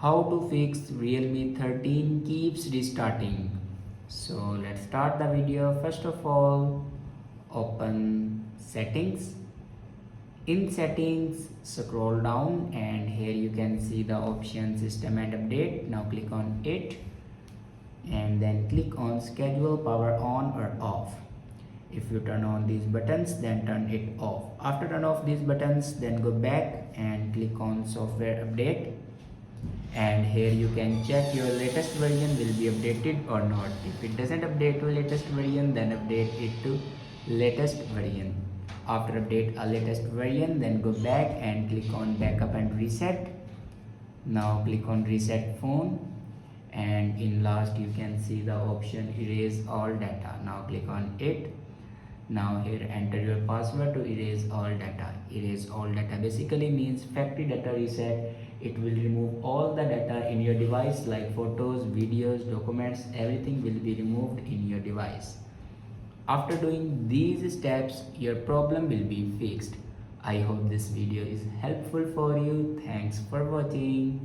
How to fix Realme 13 keeps restarting. So let's start the video. First of all, open settings. In settings, scroll down and here you can see the option system and update. Now click on it and then click on schedule power on or off. If you turn on these buttons, then turn it off. After turn off these buttons, then go back and click on software update, and here you can check your latest version will be updated or not. If it doesn't update to latest version, then update it to latest version. After update a latest version, then go back and click on backup and reset. Now click on reset phone, and in last you can see the option erase all data. Now click on it. Now here enter your password to erase all data. Erase all data basically means factory data reset. It will remove all the data in your device like photos, videos, documents, everything will be removed in your device. After doing these steps, your problem will be fixed. I hope this video is helpful for you. Thanks for watching.